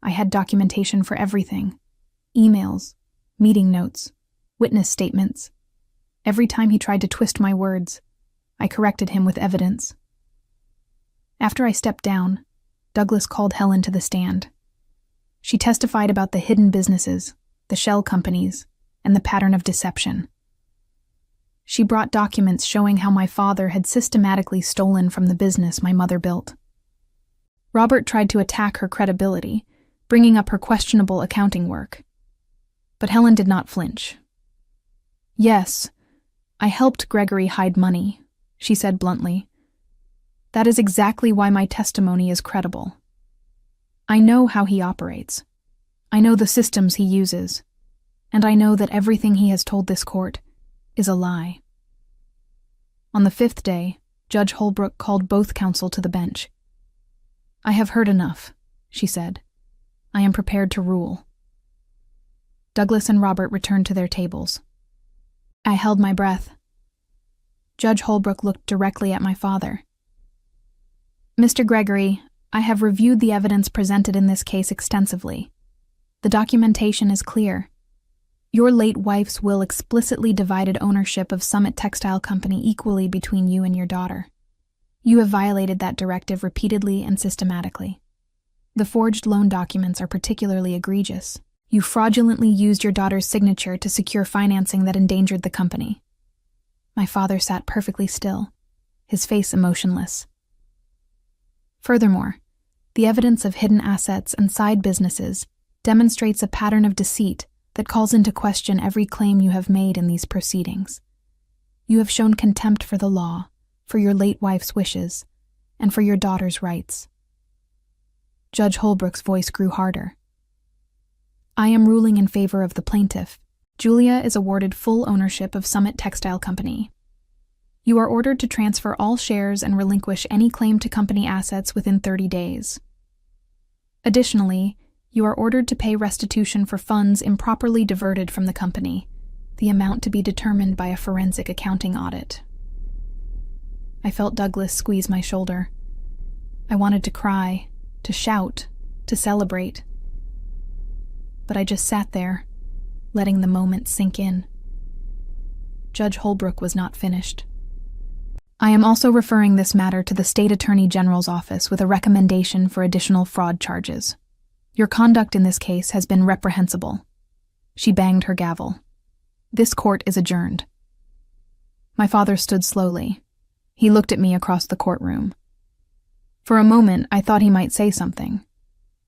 I had documentation for everything: emails, meeting notes, witness statements. Every time he tried to twist my words, I corrected him with evidence. After I stepped down, Douglas called Helen to the stand. She testified about the hidden businesses, the shell companies, and the pattern of deception. She brought documents showing how my father had systematically stolen from the business my mother built. Robert tried to attack her credibility, bringing up her questionable accounting work. But Helen did not flinch. "Yes, I helped Gregory hide money," she said bluntly. "That is exactly why my testimony is credible. I know how he operates. I know the systems he uses. And I know that everything he has told this court is a lie." On the fifth day, Judge Holbrook called both counsel to the bench. "I have heard enough," she said. "I am prepared to rule." Douglas and Robert returned to their tables. I held my breath. Judge Holbrook looked directly at my father. "Mr. Gregory, I have reviewed the evidence presented in this case extensively. The documentation is clear. Your late wife's will explicitly divided ownership of Summit Textile Company equally between you and your daughter. You have violated that directive repeatedly and systematically. The forged loan documents are particularly egregious. You fraudulently used your daughter's signature to secure financing that endangered the company." My father sat perfectly still, his face emotionless. "Furthermore, the evidence of hidden assets and side businesses demonstrates a pattern of deceit that calls into question every claim you have made in these proceedings. You have shown contempt for the law, for your late wife's wishes, and for your daughter's rights." Judge Holbrook's voice grew harder. "I am ruling in favor of the plaintiff. Julia is awarded full ownership of Summit Textile Company. You are ordered to transfer all shares and relinquish any claim to company assets within 30 days. Additionally, you are ordered to pay restitution for funds improperly diverted from the company, the amount to be determined by a forensic accounting audit." I felt Douglas squeeze my shoulder. I wanted to cry, to shout, to celebrate. But I just sat there, letting the moment sink in. Judge Holbrook was not finished. "I am also referring this matter to the State Attorney General's office with a recommendation for additional fraud charges. Your conduct in this case has been reprehensible." She banged her gavel. "This court is adjourned." My father stood slowly. He looked at me across the courtroom. For a moment, I thought he might say something,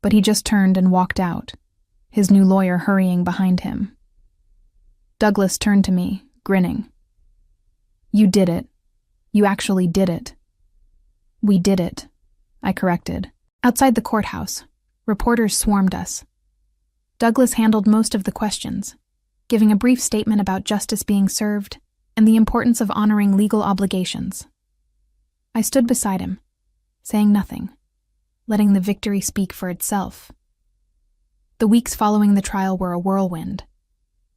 but he just turned and walked out, his new lawyer hurrying behind him. Douglas turned to me, grinning. "You did it. You actually did it." "We did it," I corrected. Outside the courthouse, reporters swarmed us. Douglas handled most of the questions, giving a brief statement about justice being served and the importance of honoring legal obligations. I stood beside him, saying nothing, letting the victory speak for itself. The weeks following the trial were a whirlwind.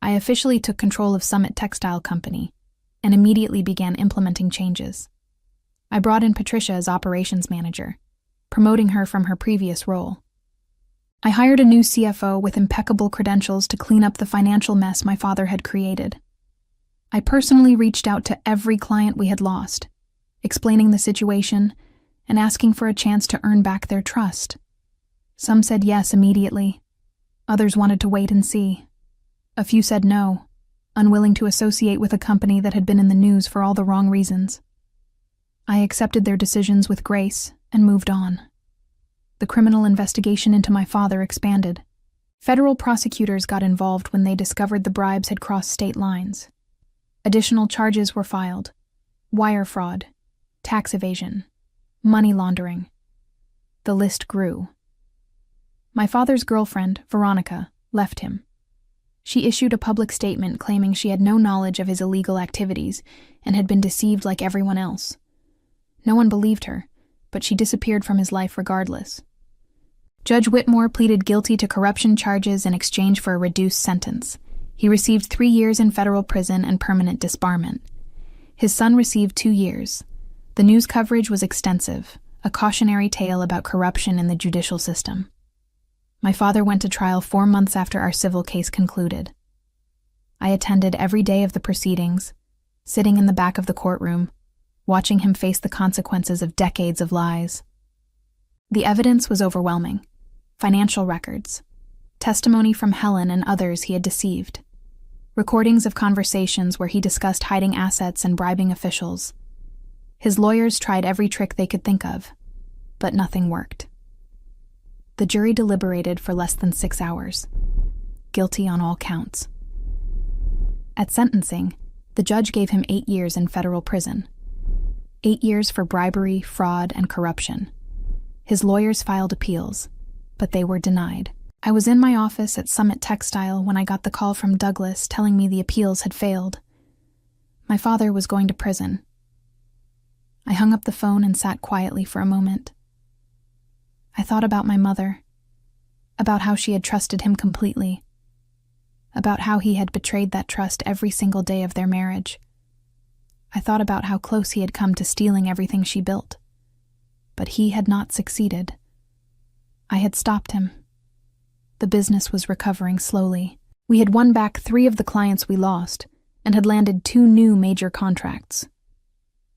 I officially took control of Summit Textile Company and immediately began implementing changes. I brought in Patricia as operations manager, promoting her from her previous role. I hired a new CFO with impeccable credentials to clean up the financial mess my father had created. I I personally reached out to every client we had lost, explaining the situation and asking for a chance to earn back their trust. Some said yes immediately. Others wanted to wait and see. A few said no, unwilling to associate with a company that had been in the news for all the wrong reasons. I accepted their decisions with grace and moved on. The criminal investigation into my father expanded. Federal prosecutors got involved when they discovered the bribes had crossed state lines. Additional charges were filed: wire fraud, tax evasion, money laundering. The list grew. My father's girlfriend, Veronica, left him. She issued a public statement claiming she had no knowledge of his illegal activities and had been deceived like everyone else. No one believed her, but she disappeared from his life regardless. Judge Whitmore pleaded guilty to corruption charges in exchange for a reduced sentence. He received 3 years in federal prison and permanent disbarment. His son received 2 years. The news coverage was extensive, a cautionary tale about corruption in the judicial system. My father went to trial 4 months after our civil case concluded. I attended every day of the proceedings, sitting in the back of the courtroom, watching him face the consequences of decades of lies. The evidence was overwhelming: financial records, testimony from Helen and others he had deceived, recordings of conversations where he discussed hiding assets and bribing officials. His lawyers tried every trick they could think of, but nothing worked. The jury deliberated for less than 6 hours, guilty on all counts. At sentencing, the judge gave him 8 years in federal prison. 8 years for bribery, fraud, and corruption. His lawyers filed appeals, but they were denied. I was in my office at Summit Textile when I got the call from Douglas telling me the appeals had failed. My father was going to prison. I hung up the phone and sat quietly for a moment. I thought about my mother, about how she had trusted him completely, about how he had betrayed that trust every single day of their marriage. I thought about how close he had come to stealing everything she built. But he had not succeeded. I had stopped him. The business was recovering slowly. We had won back 3 of the clients we lost and had landed 2 new major contracts.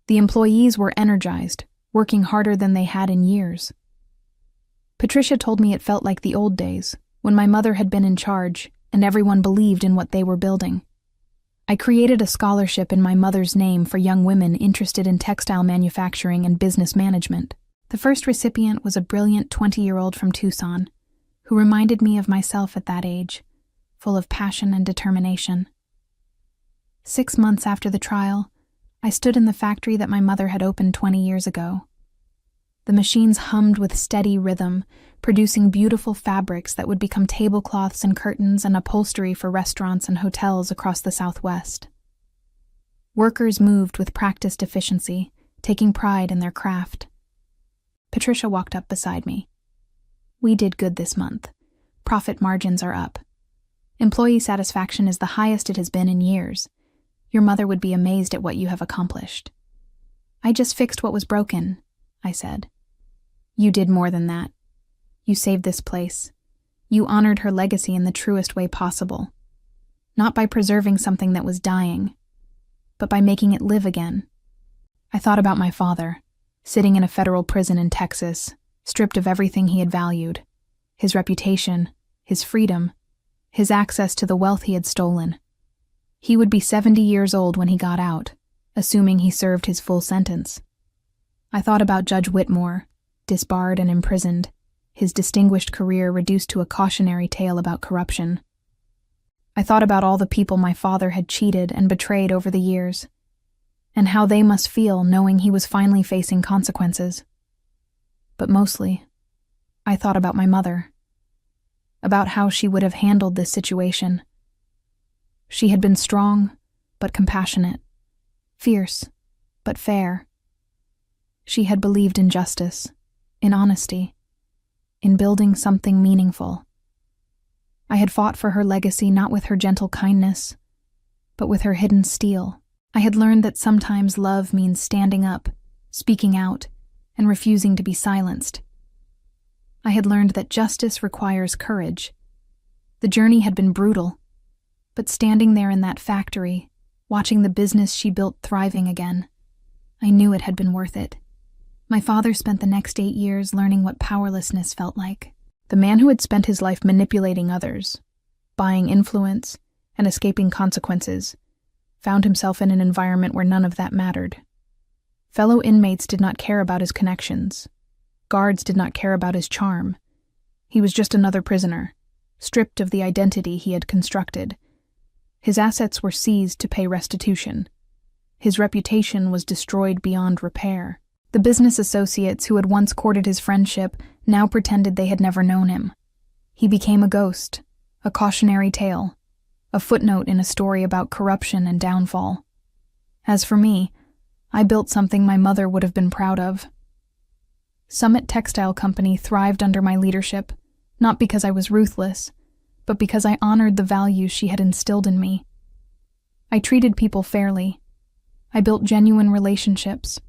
The employees were energized, working harder than they had in years. Patricia told me it felt like the old days, when my mother had been in charge and everyone believed in what they were building. I created a scholarship in my mother's name for young women interested in textile manufacturing and business management. The first recipient was a brilliant 20-year-old from Tucson, who reminded me of myself at that age, full of passion and determination. 6 months after the trial, I stood in the factory that my mother had opened 20 years ago. The machines hummed with steady rhythm, producing beautiful fabrics that would become tablecloths and curtains and upholstery for restaurants and hotels across the Southwest. Workers moved with practiced efficiency, taking pride in their craft. Patricia walked up beside me. "We did good this month. Profit margins are up. Employee satisfaction is the highest it has been in years. Your mother would be amazed at what you have accomplished." "I just fixed what was broken," I said. "You did more than that. You saved this place. You honored her legacy in the truest way possible. Not by preserving something that was dying, but by making it live again." I thought about my father, sitting in a federal prison in Texas, stripped of everything he had valued: his reputation, his freedom, his access to the wealth he had stolen. He would be 70 years old when he got out, assuming he served his full sentence. I thought about Judge Whitmore, disbarred and imprisoned, his distinguished career reduced to a cautionary tale about corruption. I thought about all the people my father had cheated and betrayed over the years, and how they must feel knowing he was finally facing consequences. But mostly, I thought about my mother, about how she would have handled this situation. She had been strong, but compassionate, fierce, but fair. She had believed in justice, in honesty, in building something meaningful. I had fought for her legacy not with her gentle kindness, but with her hidden steel. I had learned that sometimes love means standing up, speaking out, and refusing to be silenced. I had learned that justice requires courage. The journey had been brutal, but standing there in that factory, watching the business she built thriving again. I knew it had been worth it. My father spent the next 8 years learning what powerlessness felt like. The man who had spent his life manipulating others, buying influence, and escaping consequences, found himself in an environment where none of that mattered. Fellow inmates did not care about his connections. Guards did not care about his charm. He was just another prisoner, stripped of the identity he had constructed. His assets were seized to pay restitution. His reputation was destroyed beyond repair. The business associates who had once courted his friendship now pretended they had never known him. He became a ghost, a cautionary tale, a footnote in a story about corruption and downfall. As for me, I built something my mother would have been proud of. Summit Textile Company thrived under my leadership, not because I was ruthless, but because I honored the values she had instilled in me. I treated people fairly. I built genuine relationships.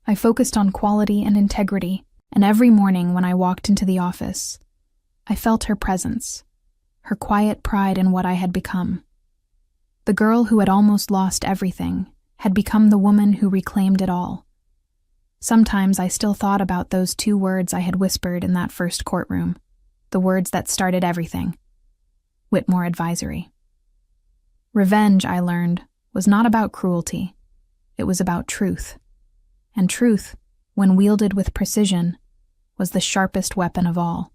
I focused on quality and integrity, and every morning when I walked into the office, I felt her presence, her quiet pride in what I had become. The girl who had almost lost everything had become the woman who reclaimed it all. Sometimes I still thought about those 2 words I had whispered in that first courtroom, the words that started everything. Whitmore Advisory. Revenge, I learned, was not about cruelty. It was about truth. And truth, when wielded with precision, was the sharpest weapon of all.